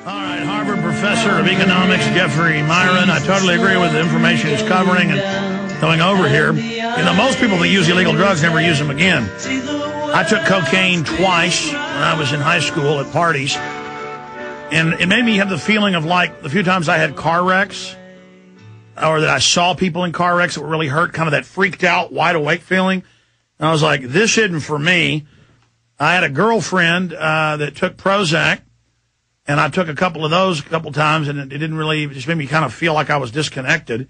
All right, Harvard professor of economics, Jeffrey Miron. I totally agree with the information he's covering and going over here. You know, most people that use illegal drugs never use them again. I took cocaine twice when I was in high school at parties, and it made me have the feeling of like the few times I had car wrecks or that I saw people in car wrecks that were really hurt, kind of that freaked out, wide awake feeling. And I was like, this isn't for me. I had a girlfriend that took Prozac, and I took a couple of those a couple times, and it didn't really, it just made me kind of feel like I was disconnected.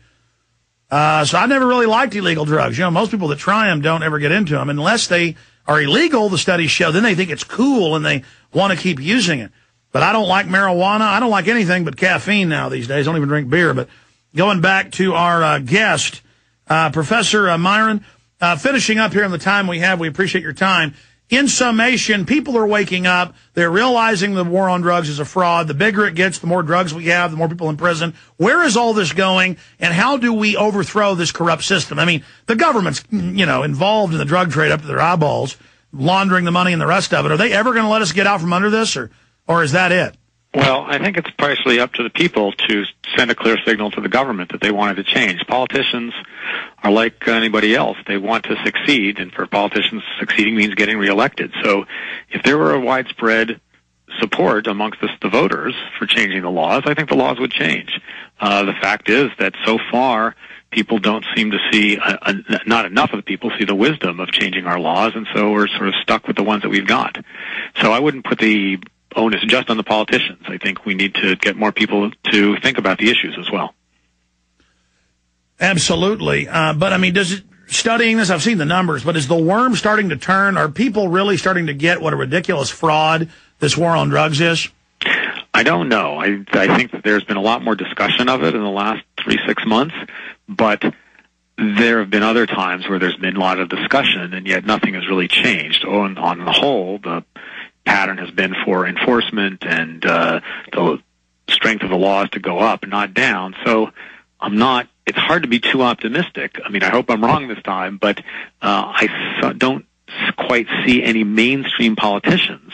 So I never really liked illegal drugs. You know, most people that try them don't ever get into them. Unless they are illegal, the studies show, then they think it's cool and they want to keep using it. But I don't like marijuana. I don't like anything but caffeine now these days. I don't even drink beer. But going back to our guest, Professor Miron, finishing up here in the time we have, we appreciate your time. In summation, people are waking up. They're realizing the war on drugs is a fraud. The bigger it gets, the more drugs we have, the more people in prison. Where is all this going, and how do we overthrow this corrupt system? I mean, the government's, you know, involved in the drug trade up to their eyeballs, laundering the money and the rest of it. Are they ever going to let us get out from under this, or is that it? Well, I think it's partially up to the people to send a clear signal to the government that they wanted to change. Politicians are like anybody else. They want to succeed, and for politicians, succeeding means getting reelected. So if there were a widespread support amongst the voters for changing the laws, I think the laws would change. The fact is that so far, people don't seem to see, not enough of the people see the wisdom of changing our laws, and so we're sort of stuck with the ones that we've got. So I wouldn't put the onus just on the politicians. I think we need to get more people to think about the issues as well. Absolutely. But, I mean, studying this, I've seen the numbers, but is the worm starting to turn? Are people really starting to get what a ridiculous fraud this war on drugs is? I don't know. I think that there's been a lot more discussion of it in the last 3-6 months, but there have been other times where there's been a lot of discussion, and yet nothing has really changed. On the whole, the pattern has been for enforcement and the strength of the laws to go up, not down. So it's hard to be too optimistic. I mean, I hope I'm wrong this time, but I don't quite see any mainstream politicians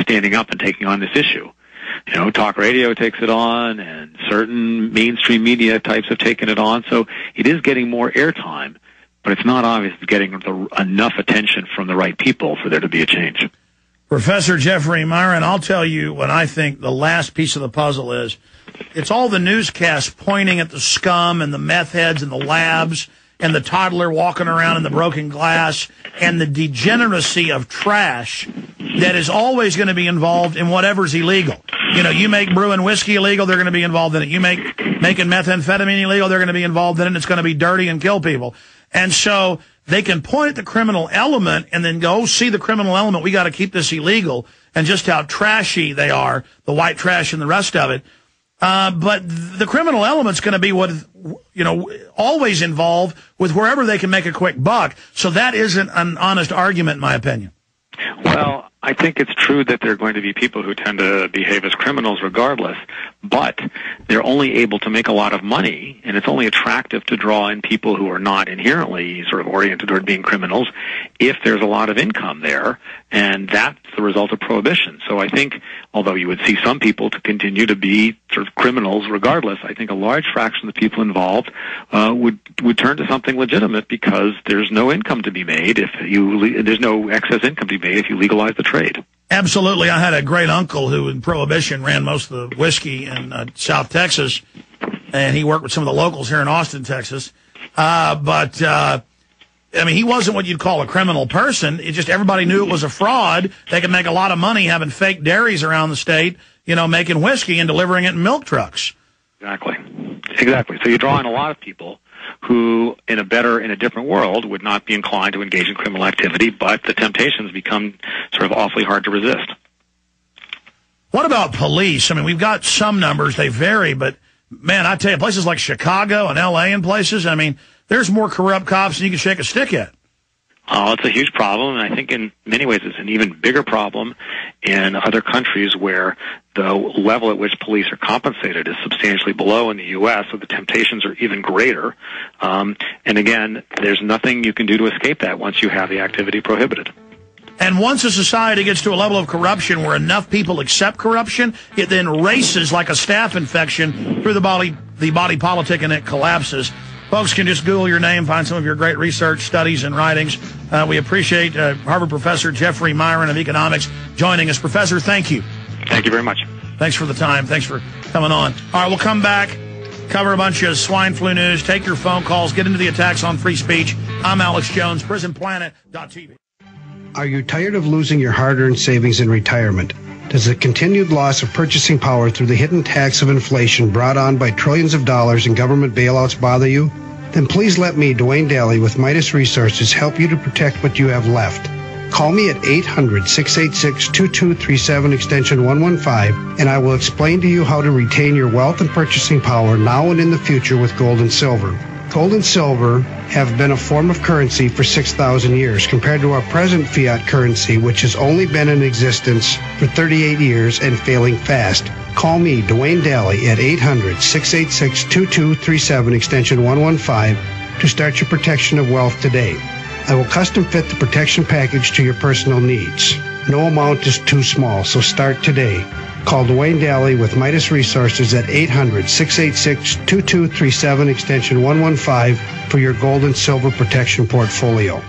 standing up and taking on this issue. You know, talk radio takes it on, and certain mainstream media types have taken it on, so it is getting more airtime, but it's not obvious it's getting enough attention from the right people for there to be a change. Professor Jeffrey Miron, I'll tell you what I think the last piece of the puzzle is. It's all the newscasts pointing at the scum and the meth heads and the labs and the toddler walking around in the broken glass and the degeneracy of trash that is always going to be involved in whatever's illegal. You know, you make brewing whiskey illegal, they're going to be involved in it. You make making methamphetamine illegal, they're going to be involved in it, and it's going to be dirty and kill people. And so they can point at the criminal element and then go, see the criminal element, we got to keep this illegal, and just how trashy they are, the white trash and the rest of it. But the criminal element's going to be what, you know, always involved with wherever they can make a quick buck. So that isn't an honest argument, in my opinion. Well, I think it's true that there are going to be people who tend to behave as criminals regardless, but they're only able to make a lot of money, and it's only attractive to draw in people who are not inherently sort of oriented toward being criminals if there's a lot of income there, and that's the result of prohibition. So I think, although you would see some people to continue to be sort of criminals regardless, I think a large fraction of the people involved would turn to something legitimate because there's no income to be made there's no excess income to be made if you legalize the trade. Absolutely. I had a great uncle who in Prohibition ran most of the whiskey in South Texas, and he worked with some of the locals here in Austin, Texas. I mean, he wasn't what you'd call a criminal person. It just everybody knew it was a fraud. They could make a lot of money having fake dairies around the state, you know, making whiskey and delivering it in milk trucks. Exactly. So you draw in a lot of people who, in a different world, would not be inclined to engage in criminal activity, but the temptations become sort of awfully hard to resist. What about police? I mean, we've got some numbers. They vary, but, man, I tell you, places like Chicago and L.A. and places, I mean, there's more corrupt cops than you can shake a stick at. Oh, it's a huge problem, and I think in many ways it's an even bigger problem in other countries where the level at which police are compensated is substantially below in the U.S., so the temptations are even greater. And again, there's nothing you can do to escape that once you have the activity prohibited. And once a society gets to a level of corruption where enough people accept corruption, it then races like a staph infection through the body politic, and it collapses. Folks can just Google your name, find some of your great research, studies, and writings. We appreciate Harvard professor Jeffrey Miron of economics joining us. Professor, thank you. Thank you very much. Thanks for the time. Thanks for coming on. All right, we'll come back, cover a bunch of swine flu news, take your phone calls, get into the attacks on free speech. I'm Alex Jones, PrisonPlanet.tv. Are you tired of losing your hard-earned savings in retirement? Does the continued loss of purchasing power through the hidden tax of inflation brought on by trillions of dollars in government bailouts bother you? Then please let me, Dwayne Daly, with Midas Resources, help you to protect what you have left. Call me at 800-686-2237, extension 115, and I will explain to you how to retain your wealth and purchasing power now and in the future with gold and silver. Gold and silver have been a form of currency for 6,000 years compared to our present fiat currency, which has only been in existence for 38 years and failing fast. Call me, Dwayne Daly, at 800-686-2237, extension 115, to start your protection of wealth today. I will custom fit the protection package to your personal needs. No amount is too small, so start today. Call Dwayne Daly with Midas Resources at 800-686-2237, extension 115 for your gold and silver protection portfolio.